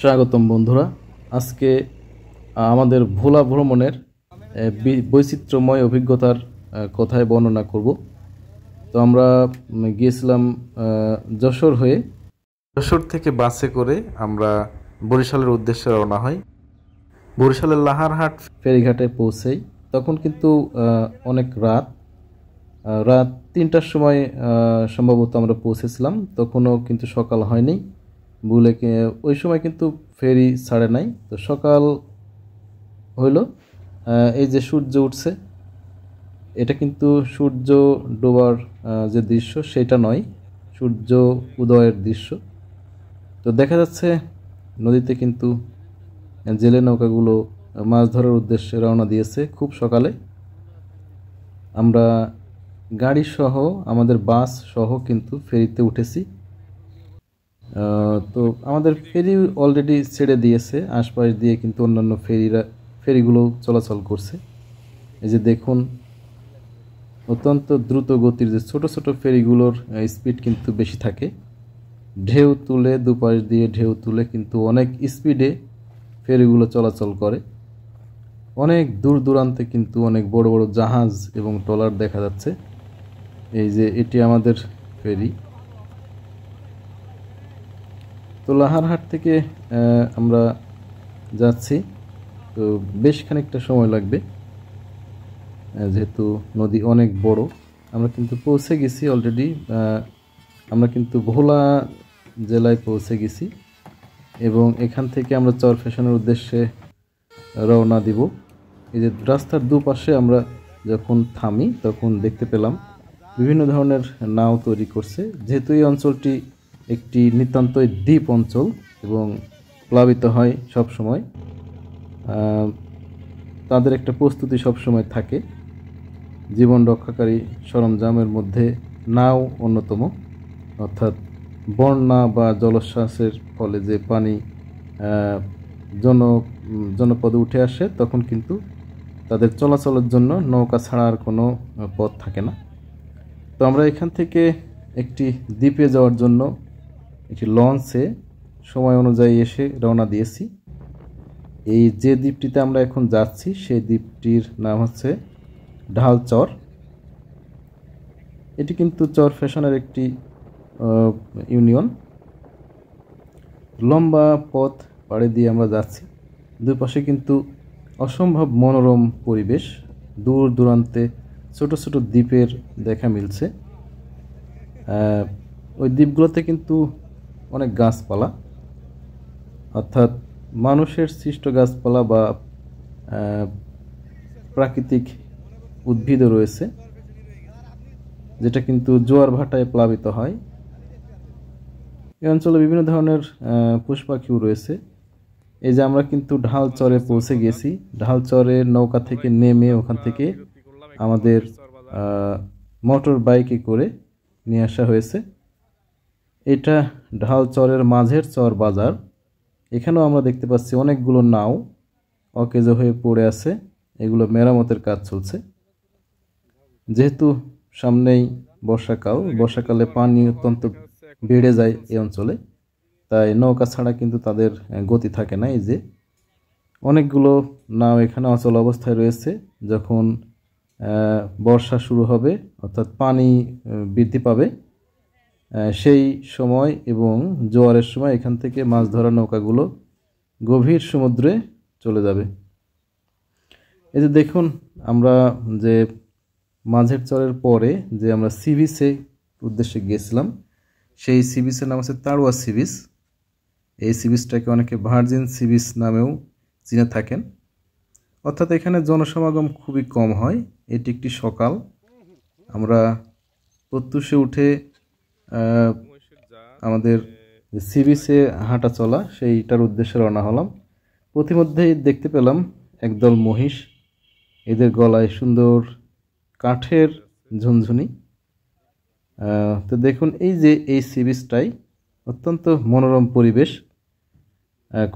স্বাগতম বন্ধুরা। আজকে আমাদের ভোলা ভ্রমণের বৈচিত্র্যময় অভিজ্ঞতার কথায় বর্ণনা করব। তো আমরা গিয়েছিলাম যশোর হয়ে। যশোর থেকে বাসে করে আমরা বরিশালের উদ্দেশ্যে রওনা হই। বরিশালের লাহারহাট ফেরিঘাটে পৌঁছেই তখন কিন্তু অনেক রাত 3টার সময় সম্ভবত আমরা পৌঁছেছিলাম। তখনও কিন্তু সকাল হয়নি বলে ওই সময় কিন্তু ফেরি ছাড়ে নাই। তো সকাল হইল, এই যে সূর্য উঠছে, এটা কিন্তু সূর্য ডোবার যে দৃশ্য সেটা নয়, সূর্য উদয়ের দৃশ্য। তো দেখা যাচ্ছে নদীতে কিন্তু জেলে নৌকাগুলো মাছ ধরার উদ্দেশ্যে রওনা দিয়েছে খুব সকালে। আমরা গাড়ি সহ আমাদের বাস সহ কিন্তু ফেরিতে উঠেছি। তো আমাদের ফেরি অলরেডি ছেড়ে দিয়েছে, আশপাশ দিয়ে কিন্তু অন্যান্য ফেরিগুলো চলাচল করছে। এই যে দেখুন, অত্যন্ত দ্রুত গতির যে ছোট ছোট ফেরিগুলোর স্পিড কিন্তু বেশি থাকে। ঢেউ তুলে দুপাশ দিয়ে ঢেউ তুলে কিন্তু অনেক স্পিডে ফেরিগুলো চলাচল করে। অনেক দূর দূরান্তে কিন্তু অনেক বড় বড় জাহাজ এবং ট্রলার দেখা যাচ্ছে। এই যে এটি আমাদের ফেরি। তো লাহারহাট থেকে আমরা যাচ্ছি, তো বেশ খানিকটা সময় লাগবে যেহেতু নদী অনেক বড়। আমরা কিন্তু পৌঁছে গেছি অলরেডি। আমরা কিন্তু ভোলা জেলায় পৌঁছে গেছি এবং এখান থেকে আমরা চরফ্যাশনের উদ্দেশ্যে রওনা দিব। এই যে রাস্তার দুপাশে আমরা যখন থামি তখন দেখতে পেলাম বিভিন্ন ধরনের নাও তৈরি করছে। যেহেতু এই অঞ্চলটি একটি নিতান্তই দ্বীপ অঞ্চল এবং প্লাবিত হয় সব সময়, তাদের একটা প্রস্তুতি সব সময় থাকে। জীবন রক্ষাকারী সরঞ্জামের মধ্যে নাও অন্যতম। অর্থাৎ বন্যা বা জলোচ্ছ্বাসের ফলে যে পানি জনপদে উঠে আসে তখন কিন্তু তাদের চলাচলের জন্য নৌকা ছাড়া আর কোনো পথ থাকে না। তো আমরা এখান থেকে একটি দ্বীপে যাওয়ার জন্য একটি লঞ্চে সময় অনুযায়ী এসে রওনা দিয়েছি। এই যে দ্বীপটিতে আমরা এখন যাচ্ছি সেই দ্বীপটির নাম হচ্ছে ঢালচর। এটি কিন্তু চরফ্যাশনের একটি ইউনিয়ন। লম্বা পথ পাড়ি দিয়ে আমরা যাচ্ছি। দুই পাশে কিন্তু অসম্ভব মনোরম পরিবেশ, দূর দূরান্তে ছোট ছোট দ্বীপের দেখা মিলছে। ওই দ্বীপগুলোতে কিন্তু অনেক গাছপালা, অর্থাৎ মানুষের সৃষ্ট গাছপালা বা প্রাকৃতিক উদ্ভিদও রয়েছে, যেটা কিন্তু জোয়ার ভাটায় প্লাবিত হয়। এই অঞ্চলে বিভিন্ন ধরনের পশু পাখিও রয়েছে। এই যে আমরা কিন্তু ঢালচরে পৌঁছে গেছি। ঢালচরে নৌকা থেকে নেমে ওখান থেকে আমাদের মোটর বাইকে করে নিয়ে আসা হয়েছে। এটা ঢালচরের মাঝের চর বাজার। এখানেও আমরা দেখতে পাচ্ছি অনেকগুলো নাও অকেজো হয়ে পড়ে আছে, এগুলো মেরামতের কাজ চলছে। যেহেতু সামনেই বর্ষাকালে পানি অত্যন্ত বেড়ে যায় এই অঞ্চলে, তাই নৌকা ছাড়া কিন্তু তাদের গতি থাকে না। এই যে অনেকগুলো নাও এখানে অচল অবস্থায় রয়েছে। যখন বর্ষা শুরু হবে অর্থাৎ পানি বৃদ্ধি পাবে সেই সময় এবং জোয়ারের সময় এখান থেকে মাছ ধরা নৌকাগুলো গভীর সমুদ্রে চলে যাবে। এই যে দেখুন, আমরা যে মাঝের চরের পরে যে আমরা সি বিচে উদ্দেশ্যে গিয়েছিলাম সেই সি বিচের নাম হচ্ছে তাড়ুয়া সি বিচ। এই সি বিচটাকে অনেকে ভার্জিন সি বিচ নামেও চিনে থাকেন। অর্থাৎ এখানে জনসমাগম খুবই কম হয়। এটি একটি সকাল। আমরা প্রত্যুষে উঠে আমাদের সি বিচে হাঁটা চলা সেইটার উদ্দেশ্যে রওনা হলাম। প্রতিমধ্যেই দেখতে পেলাম একদল মহিষ, এদের গলায় সুন্দর কাঠের ঝুনঝুনি। তো দেখুন, এই যে এই সি বিচটাই অত্যন্ত মনোরম পরিবেশ,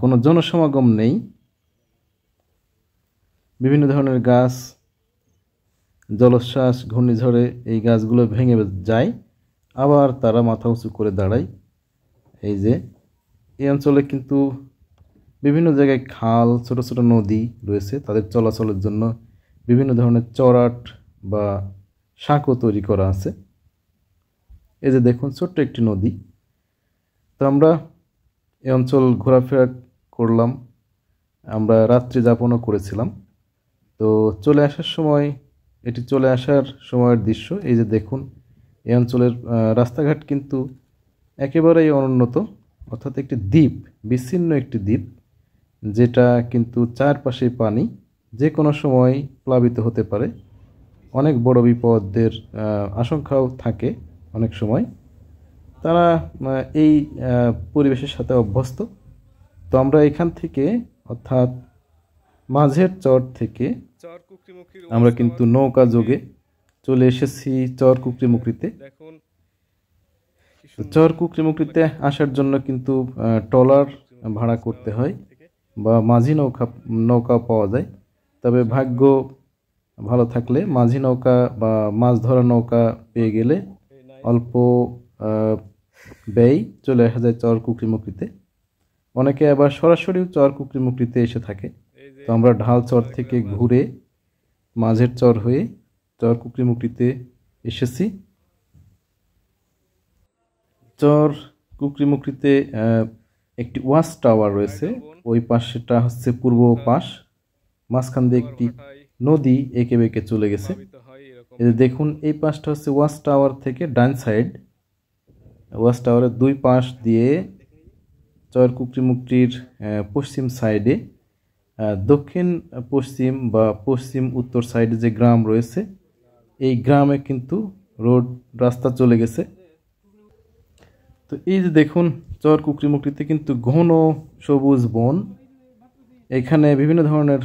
কোনো জনসমাগম নেই। বিভিন্ন ধরনের গাছ, জলোচ্ছ্বাস ঘূর্ণিঝড়ে এই গাছগুলো ভেঙে যায়, আবার তারা মাথা উঁচু করে দাঁড়ায়। এই যে এই অঞ্চলে কিন্তু বিভিন্ন জায়গায় খাল, ছোট ছোট নদী রয়েছে, তাদের চলাচলের জন্য বিভিন্ন ধরনের চড়াট বা সাঁকো তৈরি করা আছে। এই যে দেখুন ছোট্ট একটি নদী। তো আমরা এই অঞ্চল ঘোরাফেরা করলাম, আমরা রাত্রি যাপনও করেছিলাম। তো চলে আসার সময়, এটি চলে আসার সময়ের দৃশ্য। এই যে দেখুন এই অঞ্চলের রাস্তাঘাট কিন্তু একেবারেই অনুন্নত, অর্থাৎ একটি দ্বীপ, বিচ্ছিন্ন একটি দ্বীপ, যেটা কিন্তু চারপাশে পানি, যে কোনো সময় প্লাবিত হতে পারে। অনেক বড় বিপদের আশঙ্কাও থাকে অনেক সময়। তারা এই পরিবেশের সাথে অভ্যস্ত। তো আমরা এখান থেকে, অর্থাৎ মাঝের চর থেকে আমরা কিন্তু নৌকা যোগে চলে এসেছি চর কুকরিমুকরিতে। চর কুকরিমুকরিতে আসার জন্য কিন্তু ট্রলার ভাড়া করতে হয় বা মাঝি নৌকা পাওয়া যায়। তবে ভাগ্য ভালো থাকলে মাঝি নৌকা বা মাছ ধরা নৌকা পেয়ে গেলে অল্প ব্যয় চলে আসা যায় চর কুকরিমুকরিতে। অনেকে আবার সরাসরিও চর কুকরিমুকরিতে এসে থাকে। তো আমরা ঢাল চর থেকে ঘুরে মাঝের চর হয়ে চর কুকরিমুকরিতে এসেছি। চর কুকরিমুকরিতে একটি ওয়াচ টাওয়ার রয়েছে, ওই পাশেটা হচ্ছে পূর্ব পাশ, মাঝখান দিয়ে একটি নদী এঁকে বেঁকে চলে গেছে। দেখুন এই পাশটা হচ্ছে ওয়াচ টাওয়ার থেকে ডান সাইড। ওয়াচ টাওয়ারের দুই পাশ দিয়ে চর কুকরিমুকরির পশ্চিম সাইডে, দক্ষিণ পশ্চিম বা পশ্চিম উত্তর সাইডে যে গ্রাম রয়েছে, এই গ্রামে কিন্তু রাস্তা চলে গেছে। তো এই যে দেখুন চর কুকরিমুকরিতে কিন্তু ঘন সবুজ বন। এখানে বিভিন্ন ধরনের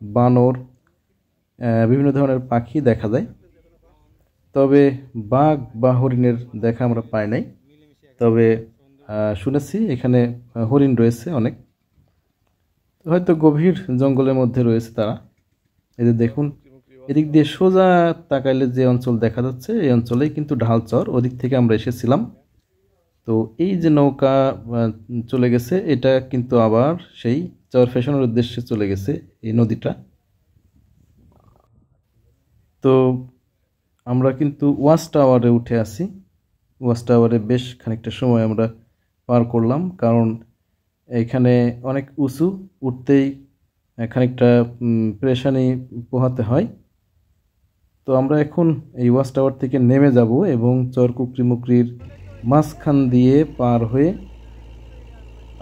বানর, বিভিন্ন ধরনের পাখি দেখা যায়। তবে বাঘ বা হরিণের দেখা আমরা পাই নাই। তবে শুনেছি এখানে হরিণ রয়েছে অনেক, হয়তো গভীর জঙ্গলের মধ্যে রয়েছে তারা। এই যে দেখুন এদিক দিয়ে সোজা তাকাইলে যে অঞ্চল দেখা যাচ্ছে, এই অঞ্চলেই কিন্তু ঢালচর, ওদিক থেকে আমরা এসেছিলাম। তো এই যে নৌকা চলে গেছে, এটা কিন্তু আবার সেই চর ফ্যাশনের উদ্দেশ্যে চলে গেছে এই নদীটা। তো আমরা কিন্তু ওয়াচ টাওয়ারে উঠে আসি। ওয়াচ টাওয়ারে বেশ খানিকটা সময় আমরা পার করলাম, কারণ এখানে অনেক উঁচু, উঠতেই খানিকটা পেরেশানি পোহাতে হয়। তো আমরা এখন এই ওয়াচ টাওয়ার থেকে নেমে যাব এবং চর কুকরিমুকরির মাঝখান দিয়ে পার হয়ে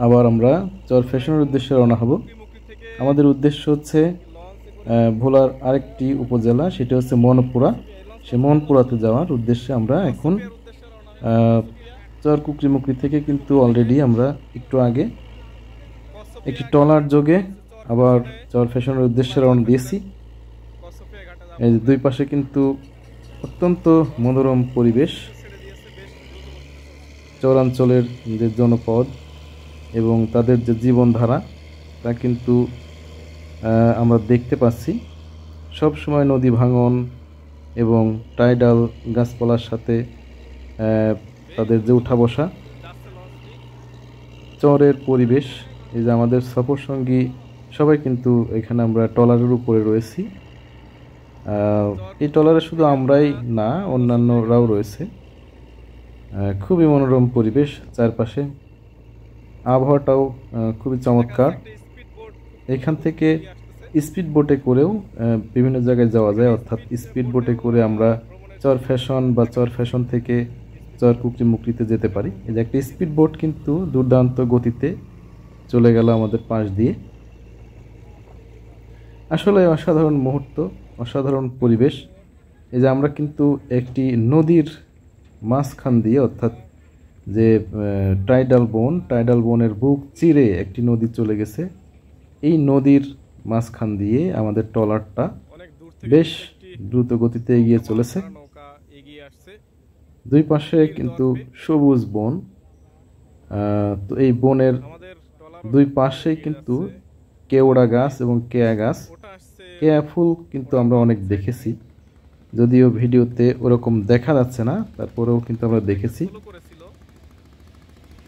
আবার আমরা চর ফ্যাশনের উদ্দেশ্যে রওনা হব। আমাদের উদ্দেশ্য হচ্ছে ভোলার আরেকটি উপজেলা, সেটা হচ্ছে মনপুরা। সে মনপুরাতে যাওয়ার উদ্দেশ্যে আমরা এখন চর কুকরিমুকরি থেকে কিন্তু অলরেডি আমরা একটু আগে একটি ট্রলার যোগে আবার চর ফ্যাশনের উদ্দেশ্যে রওনা দিয়েছি। এই দুই পাশে কিন্তু অত্যন্ত মনোরম পরিবেশ, চরাঞ্চলের যে জনপদ এবং তাদের যে জীবনধারা তা কিন্তু আমরা দেখতে পাচ্ছি। সব সময় নদী ভাঙন এবং টাইডাল গাছপালার সাথে তাদের যে উঠা বসা, চরের পরিবেশ। এই যে আমাদের সফর সঙ্গী সবাই কিন্তু এখানে আমরা ট্রলারের উপরে রয়েছি। এই ট্রলারে শুধু আমরাই না, অন্যান্যরাও রয়েছে। খুবই মনোরম পরিবেশ, চারপাশে আবহাওয়াটাও খুবই চমৎকার। এখান থেকে স্পিড বোটে করেও বিভিন্ন জায়গায় যাওয়া যায়, অর্থাৎ স্পিড বোটে করে আমরা চর ফ্যাশন বা চর ফ্যাশন থেকে চর কুকরিমুকরিতে যেতে পারি। এই যে একটা স্পিড বোট কিন্তু দুর্দান্ত গতিতে চলে গেল আমাদের পাশ দিয়ে। আসলে অসাধারণ মুহূর্ত, অসাধারণ পরিবেশ। এই যে আমরা কিন্তু একটি নদীর মাঝখান দিয়ে, অর্থাৎ যে টাইডাল বনের বুক চিরে একটি নদী চলে গেছে, এই নদীর মাঝখান দিয়ে আমাদের ট্রলারটা বেশ দ্রুত গতিতে এগিয়ে চলেছে। দুই পাশে কিন্তু সবুজ বন। তো এই বনের দুই পাশে কিন্তু কেওড়া গাছ এবং কেয়া গাছ, কেয়া ফুল কিন্তু আমরা অনেক দেখেছি, যদিও ভিডিওতে ওরকম দেখা যাচ্ছে না, তারপরেও কিন্তু আমরা দেখেছি।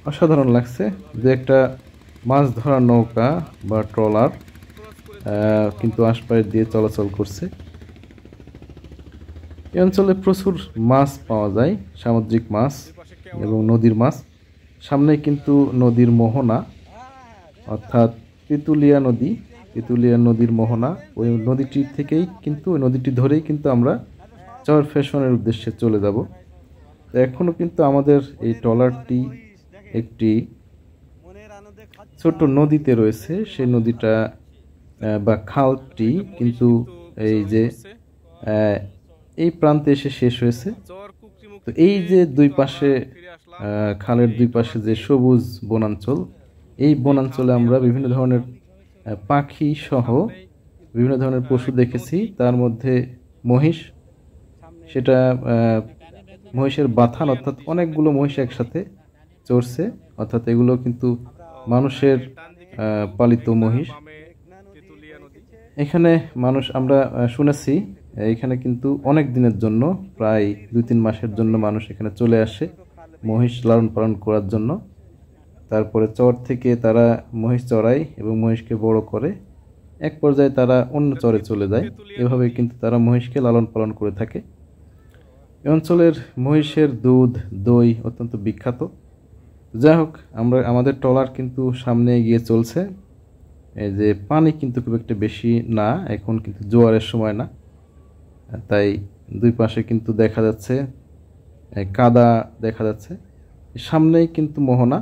অসাধারণ লাগছে। যে একটা মাছ ধরার নৌকা বা ট্রলার কিন্তু আশপাশ দিয়ে চলাচল করছে। এই অঞ্চলে প্রচুর মাছ পাওয়া যায়, সামুদ্রিক মাছ এবং নদীর মাছ। সামনে কিন্তু নদীর মোহনা, অর্থাৎ তেঁতুলিয়া নদী, তেঁতুলিয়া নদীর মোহনা। ওই নদীটি থেকেই কিন্তু, ওই নদীটি ধরেই কিন্তু আমরা চরফ্যাশনের উদ্দেশ্যে চলে যাব। তো এখনও কিন্তু আমাদের এই ট্রলারটি একটি ছোট্ট নদীতে রয়েছে। সেই নদীটা বা খালটি কিন্তু এই যে এই প্রান্তে এসে শেষ হয়েছে। তো এই যে দুই পাশে, খালের দুই পাশে যে সবুজ বনাঞ্চল, এই বনাঞ্চলে আমরা বিভিন্ন ধরনের পাখি সহ বিভিন্ন ধরনের পশু দেখেছি। তার মধ্যে মহিষ, সেটা মহিষের বাথান, অর্থাৎ অনেকগুলো মহিষ একসাথে চড়ছে, অর্থাৎ এগুলো কিন্তু মানুষের পালিত মহিষ। এখানে মানুষ, আমরা শুনেছি এখানে কিন্তু অনেক দিনের জন্য, প্রায় 2-3 মাসের জন্য মানুষ এখানে চলে আসে মহিষ লালন পালন করার জন্য। তারপরে চর থেকে তারা মহিষ চড়ায় এবং মহিষকে বড় করে এক পর্যায়ে তারা অন্য চরে চলে যায়। এভাবে কিন্তু তারা মহিষকে লালন পালন করে থাকে। এই অঞ্চলের মহিষের দুধ, দই অত্যন্ত বিখ্যাত। যাই হোক, আমাদের ট্রলার কিন্তু সামনে এগিয়ে চলছে। এই যে পানি কিন্তু খুব একটা বেশি না, এখন কিন্তু জোয়ারের সময় না, তাই দুই পাশে কিন্তু দেখা যাচ্ছে কাদা দেখা যাচ্ছে। সামনেই কিন্তু মোহনা,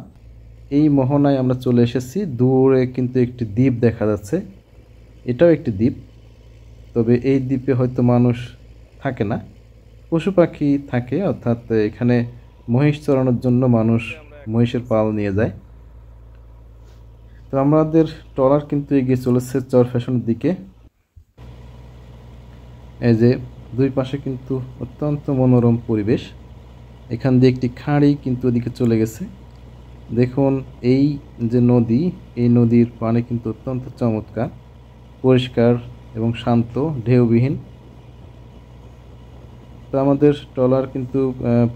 এই মোহনায় আমরা চলে এসেছি। দূরে কিন্তু একটি দ্বীপ দেখা যাচ্ছে, এটাও একটি দ্বীপ, তবে এই দ্বীপে হয়তো মানুষ থাকে না, পশু পাখি থাকে। অর্থাৎ এখানে মহিষ চড়ানোর জন্য মানুষ মহিষের পাল নিয়ে যায়। তো আমাদের ট্রলার কিন্তু এগিয়ে চলেছে চরফ্যাশনের দিকে। এই যে দুই পাশে কিন্তু অত্যন্ত মনোরম পরিবেশ। এখান দিয়ে একটি খাঁড়ি কিন্তু ওদিকে চলে গেছে। দেখুন এই যে নদী, এই নদীর পানি কিন্তু অত্যন্ত চমৎকার, পরিষ্কার এবং শান্ত, ঢেউবিহীন। তো আমাদের ট্রলার কিন্তু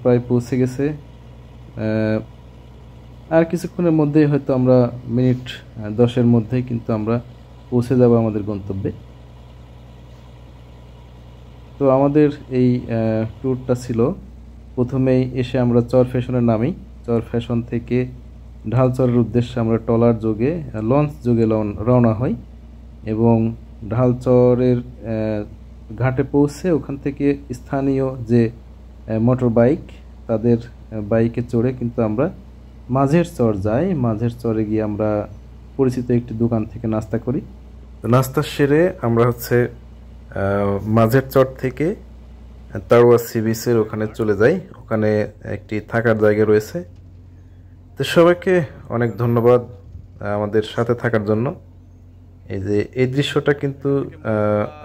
প্রায় পৌঁছে গেছে। আর কিছুক্ষণের মধ্যেই হয়তো আমরা মিনিট 10-এর মধ্যেই কিন্তু আমরা পৌঁছে যাব আমাদের গন্তব্যে। তো আমাদের এই ট্যুরটা ছিল, প্রথমেই এসে আমরা চরফ্যাশনে নামি। চরফ্যাশন থেকে ঢালচরের উদ্দেশ্যে আমরা ট্রলার যোগে, লঞ্চ যোগে রওনা হই এবং ঢালচরের ঘাটে পৌঁছে ওখান থেকে স্থানীয় যে মোটর বাইক, তাদের বাইকে চড়ে কিন্তু আমরা মাঝের চর যাই। মাঝের চরে গিয়ে আমরা পরিচিত একটি দোকান থেকে নাস্তা করি। তো নাস্তা সেরে আমরা মাঝের চর থেকে তাড়ুয়া সি বিচের ওখানে চলে যাই। ওখানে একটি থাকার জায়গা রয়েছে। তো সবাইকে অনেক ধন্যবাদ আমাদের সাথে থাকার জন্য। এই যে এই দৃশ্যটা কিন্তু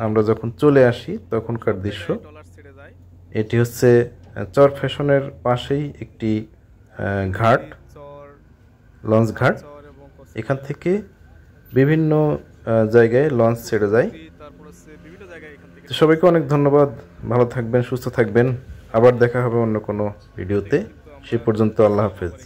আমরা যখন চলে আসি তখনকার দৃশ্য। এটি হচ্ছে চরফ্যাশনের পাশেই একটি ঘাট, লঞ্চ ঘাট। এখান থেকে বিভিন্ন জায়গায় লঞ্চ ছেড়ে যায়। তো সবাইকে অনেক ধন্যবাদ, ভালো থাকবেন, সুস্থ থাকবেন। আবার দেখা হবে অন্য কোনো ভিডিওতে। সে পর্যন্ত আল্লাহ হাফেজ।